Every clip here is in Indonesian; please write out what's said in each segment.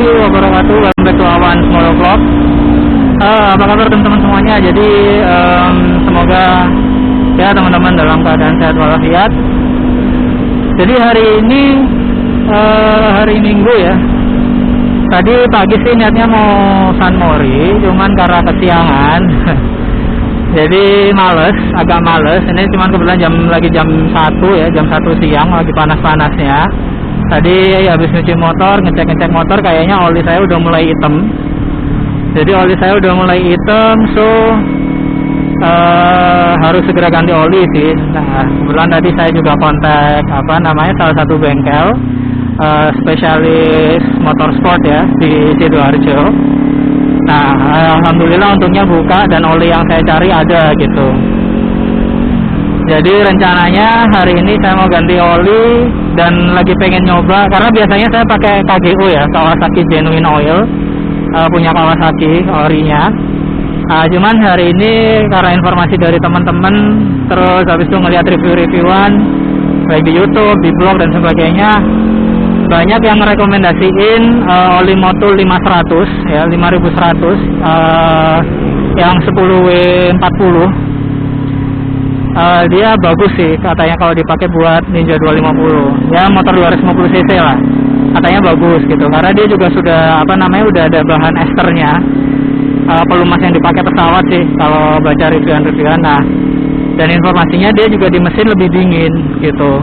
wabarakatuh. Welcome back to Awan Small Vlog. Apa kabar teman-teman semuanya? Jadi semoga ya teman-teman dalam keadaan sehat walafiat. Jadi hari ini hari Minggu ya. Tadi pagi sih niatnya mau San Mori, cuman karena kesiangan. Jadi agak males. Ini cuman kebetulan lagi jam 1 ya, jam 1 siang, lagi panas-panasnya. Tadi habis nyuci motor, ngecek motor, kayaknya oli saya udah mulai hitam. Jadi oli saya udah mulai hitam, so harus segera ganti oli sih. Nah, kebetulan tadi saya juga kontak salah satu bengkel spesialis motorsport ya di Sidoarjo. Nah, alhamdulillah untungnya buka dan oli yang saya cari ada gitu. Jadi rencananya hari ini saya mau ganti oli dan lagi pengen nyoba, karena biasanya saya pakai KGO ya, Kawasaki Genuine Oil, punya Kawasaki orinya. Cuman hari ini karena informasi dari teman-teman, terus habis itu ngeliat review-reviewan baik di YouTube, di blog dan sebagainya, banyak yang merekomendasiin oli Motul 500 ya, 5100 yang 10W40. Dia bagus sih katanya kalau dipakai buat Ninja 250 ya, motor 250 cc lah, katanya bagus gitu, karena dia juga sudah udah ada bahan esternya, pelumas yang dipakai pesawat sih kalau baca reviewan. Nah, dan informasinya dia juga di mesin lebih dingin gitu.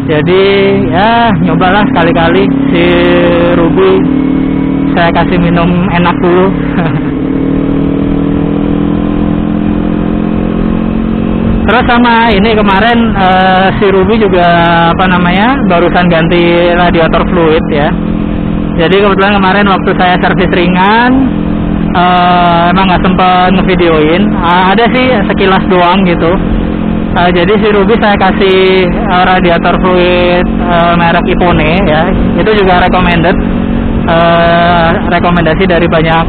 Jadi ya nyobalah sekali-kali si Ruby, saya kasih minum enak dulu. Terus sama ini kemarin si Ruby juga barusan ganti radiator fluid ya. Jadi kebetulan kemarin waktu saya servis ringan emang nggak sempet ngevideoin, ada sih sekilas doang gitu. Jadi si Ruby saya kasih radiator fluid merek Ipone ya, itu juga rekomendasi dari banyak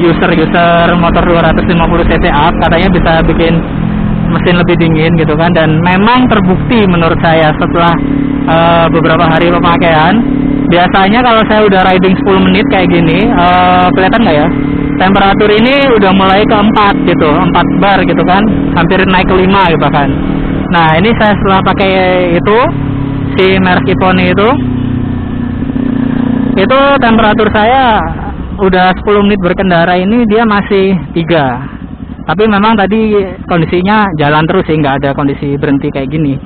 user motor 250 cc up, katanya bisa bikin mesin lebih dingin gitu kan. Dan memang terbukti menurut saya setelah beberapa hari pemakaian. Biasanya kalau saya udah riding 10 menit kayak gini, kelihatan nggak ya, temperatur ini udah mulai ke 4 gitu, 4 bar gitu kan, hampir naik ke 5 gitu bahkan. Nah ini saya setelah pakai itu si merek Ipone itu temperatur saya udah 10 menit berkendara ini dia masih 3. Tapi memang tadi kondisinya jalan terus sih, nggak ada kondisi berhenti kayak gini.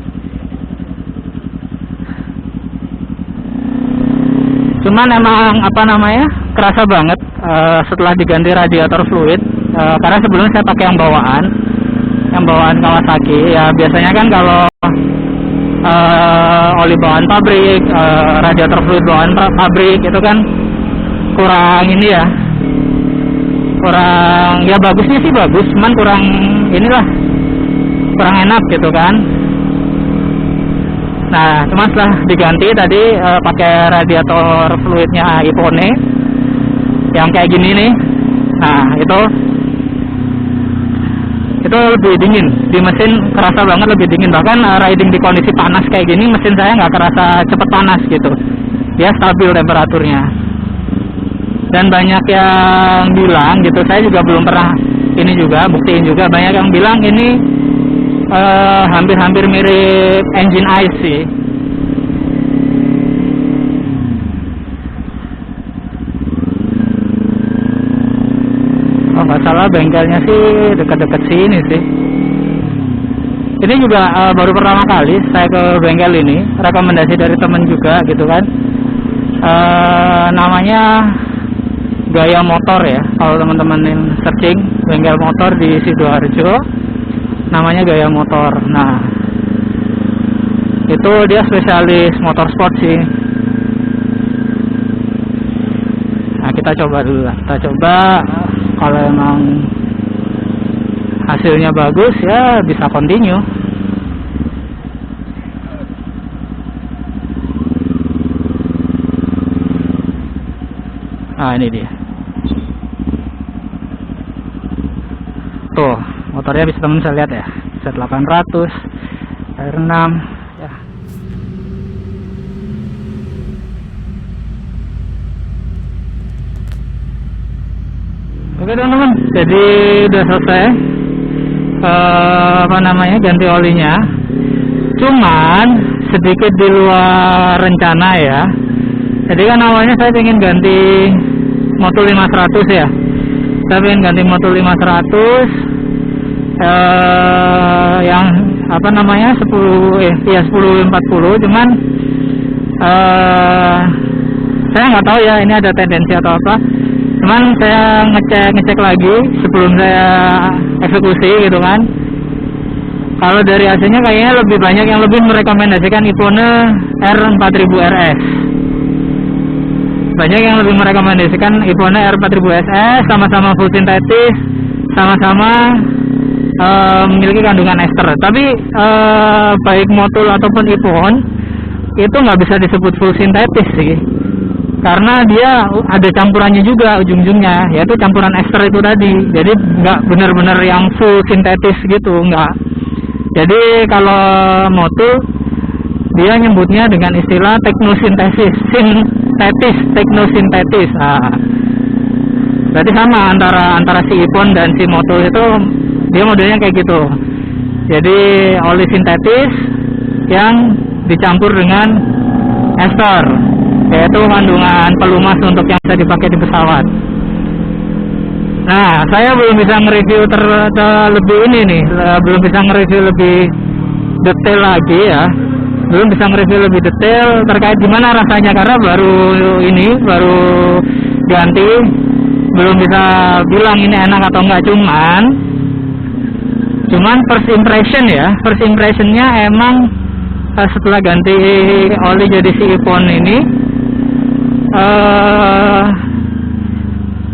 Cuman emang kerasa banget setelah diganti radiator fluid, karena sebelumnya saya pakai yang bawaan Kawasaki ya. Biasanya kan kalau oli bawaan pabrik, radiator fluid bawaan pabrik itu kan kurang ini ya, kurang ya, bagusnya sih bagus, cuman kurang enak gitu kan. Nah, cuma setelah diganti tadi pakai radiator fluidnya Ipone yang kayak gini nih. Nah, itu lebih dingin di mesin, kerasa banget lebih dingin. Bahkan riding di kondisi panas kayak gini mesin saya nggak kerasa cepet panas gitu, dia stabil temperaturnya. Dan banyak yang bilang gitu, saya juga belum pernah buktiin juga, banyak yang bilang ini hampir mirip engine ice sih. Oh nggak salah bengkelnya sih dekat-dekat sini sih. Ini juga baru pertama kali saya ke bengkel ini, rekomendasi dari temen juga gitu kan. Namanya Gaya Motor ya, kalau teman-teman yang searching bengkel motor di Sidoarjo, namanya Gaya Motor. Nah, itu dia spesialis motorsport sih. Nah, kita coba dulu lah. Kita coba, kalau emang hasilnya bagus ya bisa continue. Nah, ini dia. Tuh, motornya bisa teman-teman bisa lihat ya, Z800 R6 ya. Oke teman-teman, jadi udah selesai ganti olinya. Cuman sedikit di luar rencana ya. Jadi kan awalnya saya ingin ganti Motul 500 ya. Saya ingin ganti Motul 500 yang 1040, cuman saya nggak tahu ya ini ada tendensi atau apa. Cuman saya ngecek lagi sebelum saya eksekusi gitu kan. Kalau dari hasilnya kayaknya lebih banyak yang lebih merekomendasikan Epone R4000 RS. Banyak yang lebih merekomendasikan Epone R4000 SS, sama-sama full sintetis, sama-sama memiliki kandungan ester. Tapi baik Motul ataupun Epone itu nggak bisa disebut full sintetis sih, karena dia ada campurannya juga ujung-ujungnya, yaitu campuran ester itu tadi. Jadi nggak benar-benar yang full sintetis gitu, nggak. Jadi kalau Motul dia nyebutnya dengan istilah teknosintesis, teknosintetis. Nah, berarti sama antara si Epone dan si Motul itu dia modelnya kayak gitu. Jadi oli sintetis yang dicampur dengan ester, yaitu kandungan pelumas untuk yang bisa dipakai di pesawat. Nah, saya belum bisa nge-review belum bisa nge-review lebih detail lagi ya. Belum bisa nge-review lebih detail terkait gimana rasanya, karena baru ganti, belum bisa bilang ini enak atau enggak. Cuman first impressionnya emang setelah ganti oli jadi si Epone ini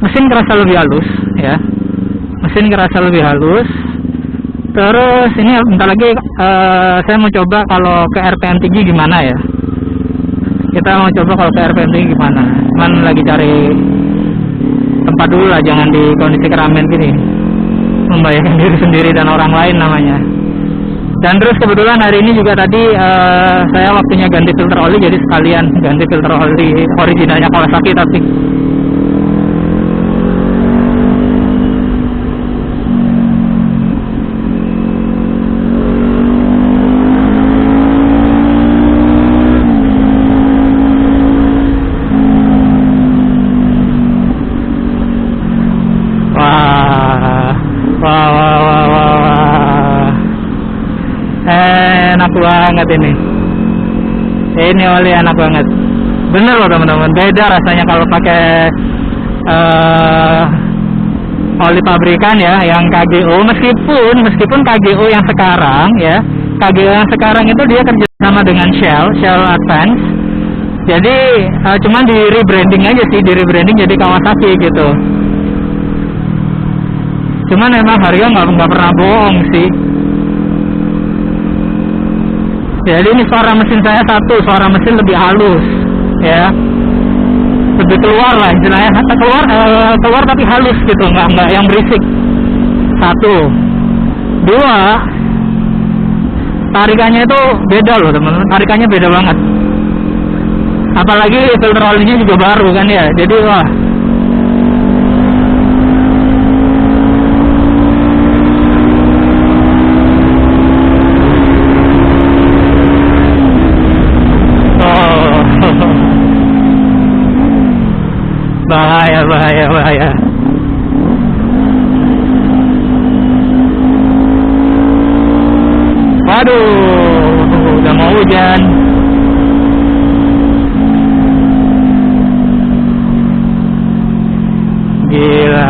mesin kerasa lebih halus ya. Terus ini bentar lagi saya mau coba kalau ke RPM tinggi gimana ya. Kita mau coba kalau ke RPM tinggi gimana. Cuman lagi cari tempat dulu lah, jangan di kondisi keramaian gini, membahayakan diri sendiri dan orang lain namanya. Dan terus kebetulan hari ini juga tadi saya waktunya ganti filter oli, jadi sekalian ganti filter oli originalnya Kawasaki tapi. Enak banget ini oli enak banget, bener loh teman-teman. Beda rasanya kalau pakai oli pabrikan ya, yang KGO. Meskipun KGO yang sekarang ya, KGO yang sekarang itu dia kerjasama dengan Shell Advance. Jadi cuman di rebranding aja sih, jadi Kawasaki gitu. Cuman emang harga nggak pernah bohong sih. Jadi ini suara mesin saya suara mesin lebih halus ya, lebih keluar lah istilahnya, keluar tapi halus gitu, nggak yang berisik. 1, 2, tarikannya itu beda loh teman-teman, tarikannya beda banget. Apalagi filter olinya juga baru kan ya, jadi wah. Bahaya. Waduh, udah mau hujan. Gila.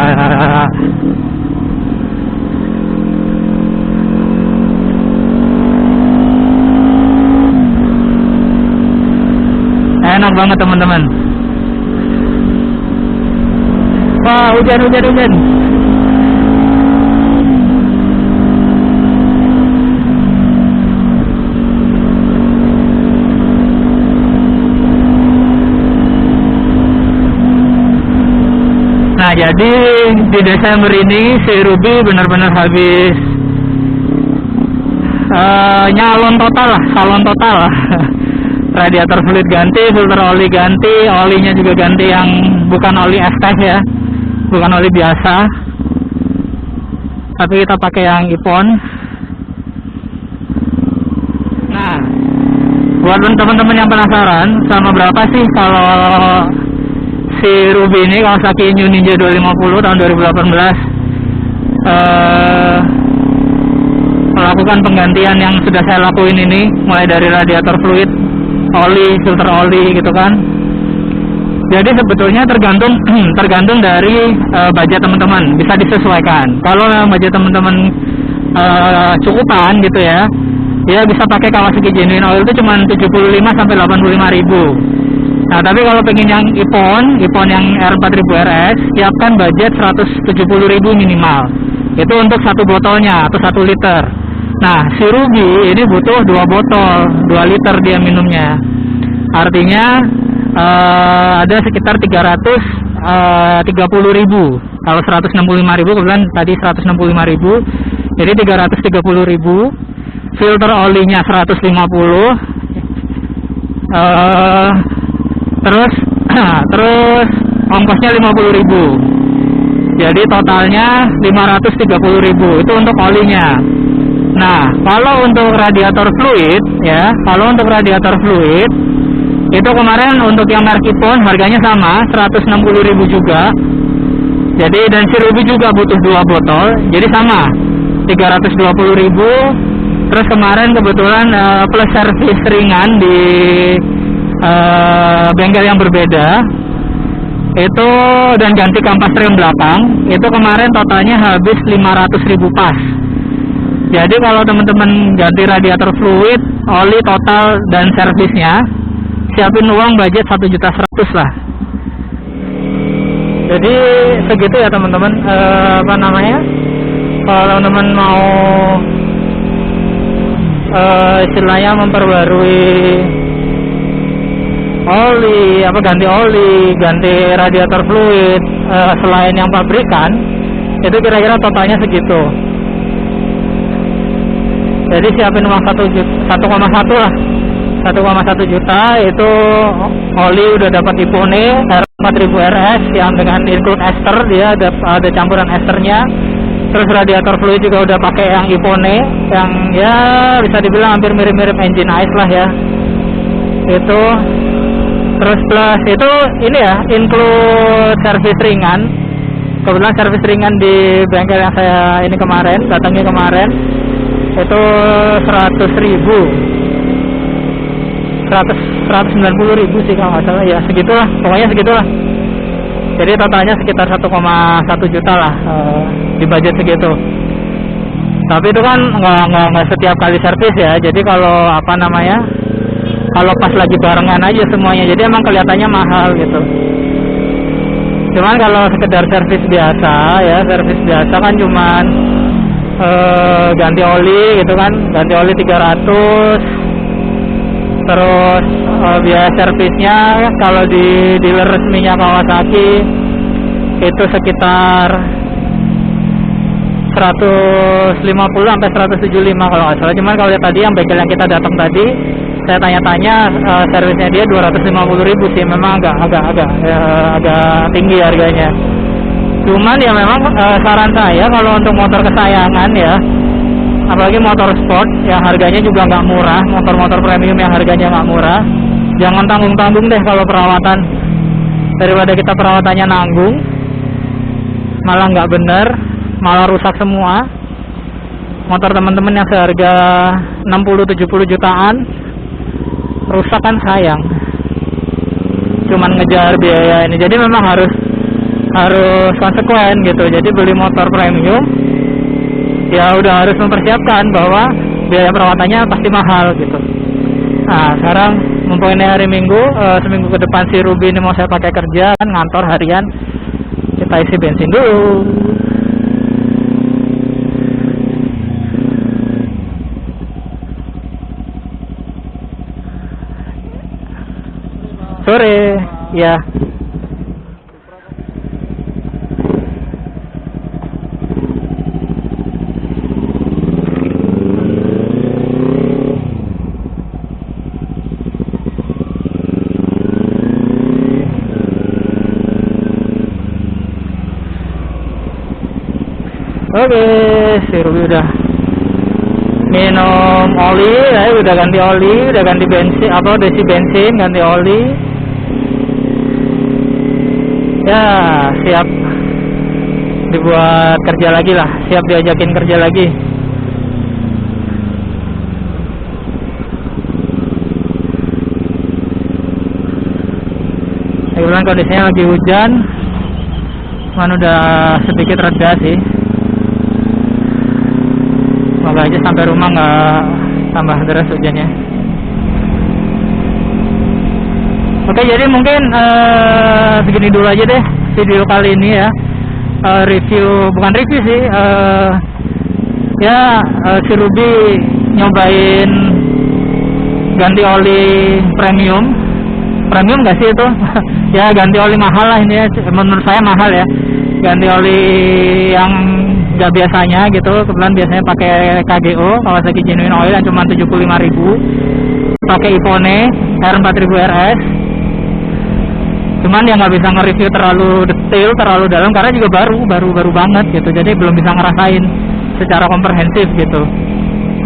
Enak banget teman-teman. Wah, hujan. Nah, jadi di Desember ini si Ruby benar-benar habis salon total lah. Radiator fluid ganti, filter oli ganti, olinya juga ganti yang bukan oli es teh ya, bukan oli biasa, tapi kita pakai yang Ipon. Nah, buat teman-teman yang penasaran sama berapa sih kalau si Ruby ini, Kawasaki New Ninja 250 tahun 2018 melakukan penggantian yang sudah saya lakuin ini, mulai dari radiator fluid, oli, filter oli gitu kan. Jadi sebetulnya tergantung dari budget teman-teman, bisa disesuaikan. Kalau budget teman-teman cukupan gitu ya, ya bisa pakai Kawasaki Genuine Oil itu cuma 75 sampai 85 ribu. Nah, tapi kalau pengen yang Ipon yang R4000 RS, siapkan budget 170 ribu minimal. Itu untuk satu botolnya atau 1 liter. Nah, si Ruby ini butuh 2 botol, 2 liter dia minumnya. Artinya ada sekitar 330 ribu. Kalau 165 ribu, kebetulan tadi 165 ribu, jadi 330 ribu. Filter olinya 150. Terus ongkosnya 50 ribu. Jadi totalnya 530 ribu. Itu untuk olinya. Nah, kalau untuk radiator fluid ya, itu kemarin untuk yang merek Ipon harganya sama 160 ribu juga. Jadi dan si Ruby juga butuh 2 botol, jadi sama 320 ribu. Terus kemarin kebetulan plus servis ringan di bengkel yang berbeda itu, dan ganti kampas rem belakang itu kemarin totalnya habis 500 ribu pas. Jadi kalau teman-teman ganti radiator fluid, oli total dan servisnya, siapin uang budget 1.100.000 lah. Jadi segitu ya teman-teman. Kalau teman mau istilahnya memperbarui oli, ganti radiator fluid selain yang pabrikan, itu kira-kira totalnya segitu. Jadi siapin uang 1,1 lah, 1,1 juta. Itu oli udah dapat Ipone R4000 RS yang dengan include ester, dia ada campuran esternya. Terus radiator fluid juga udah pakai yang Ipone, yang ya bisa dibilang hampir mirip-mirip engine ice lah ya. Itu terus plus itu ini ya, include servis ringan. Kebetulan servis ringan di bengkel yang saya ini datangnya kemarin itu 100 ribu, 190 ribu sih kalau nggak salah ya, segitulah, pokoknya segitulah. Jadi totalnya sekitar 1,1 juta lah di budget segitu. Tapi itu kan nggak setiap kali servis ya. Jadi kalau kalau pas lagi barengan aja semuanya, jadi emang kelihatannya mahal gitu. Cuman kalau sekedar servis biasa ya, kan cuman ganti oli gitu kan, ganti oli 300. Terus biaya servisnya kalau di dealer resminya Kawasaki itu sekitar 150 sampai 175 kalau nggak salah. Cuman kalau tadi yang bengkel yang kita datang tadi, saya tanya-tanya servisnya dia 250 ribu sih, memang agak tinggi harganya. Cuman ya memang saran saya kalau untuk motor kesayangan ya, apalagi motor sport yang harganya juga nggak murah, motor-motor premium yang harganya nggak murah, jangan tanggung-tanggung deh kalau perawatan. Daripada kita perawatannya nanggung, malah nggak bener, malah rusak semua. Motor teman-teman yang seharga 60-70 jutaan rusak kan sayang. Cuman ngejar biaya ini, jadi memang harus konsekuen gitu. Jadi beli motor premium ya udah harus mempersiapkan bahwa biaya perawatannya pasti mahal gitu. Nah sekarang mumpung ini hari Minggu, seminggu ke depan si Ruby ini mau saya pakai kerja kan, ngantor harian, kita isi bensin dulu. Sore ya. minum oli, udah ganti oli, udah ganti bensin, desi bensin, ganti oli. Ya, siap dibuat kerja lagi lah, siap diajakin kerja lagi. Kebetulan kondisinya lagi hujan, cuman udah sedikit reda sih. Semoga aja sampai rumah nggak tambah deras hujannya. Oke, jadi mungkin segini dulu aja deh video kali ini ya. Bukan review sih, si Ruby nyobain ganti oli premium nggak sih itu? Ya ganti oli mahal lah ini ya, menurut saya mahal ya, ganti oli yang nggak biasanya gitu. Kebetulan biasanya pakai KGO, Kawasaki Genuine Oil, yang cuma 75.000, pakai Ipone R4000 RS. Cuman ya nggak bisa nge-review terlalu detail, terlalu dalam, karena juga baru banget gitu, jadi belum bisa ngerasain secara komprehensif gitu.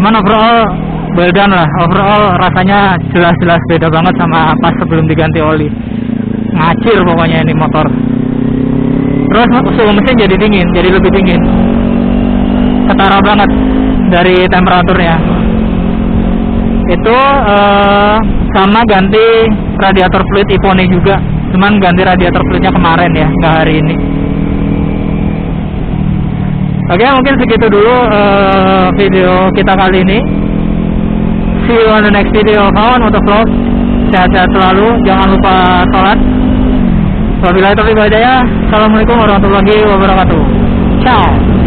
Cuman overall well done lah, overall rasanya jelas-jelas beda banget sama pas sebelum diganti oli. Ngacir pokoknya ini motor. Terus suhu mesin jadi dingin, jadi lebih dingin, ketara banget dari temperaturnya. Itu sama ganti radiator fluid Ipone juga, cuman ganti radiator fluidnya kemarin ya, nggak hari ini. Oke, mungkin segitu dulu video kita kali ini. See you on the next video, kawan motovlog. Sehat-sehat selalu, jangan lupa sholat. Wabillahi taufiq wal hidayah. Assalamualaikum warahmatullahi wabarakatuh. Ciao.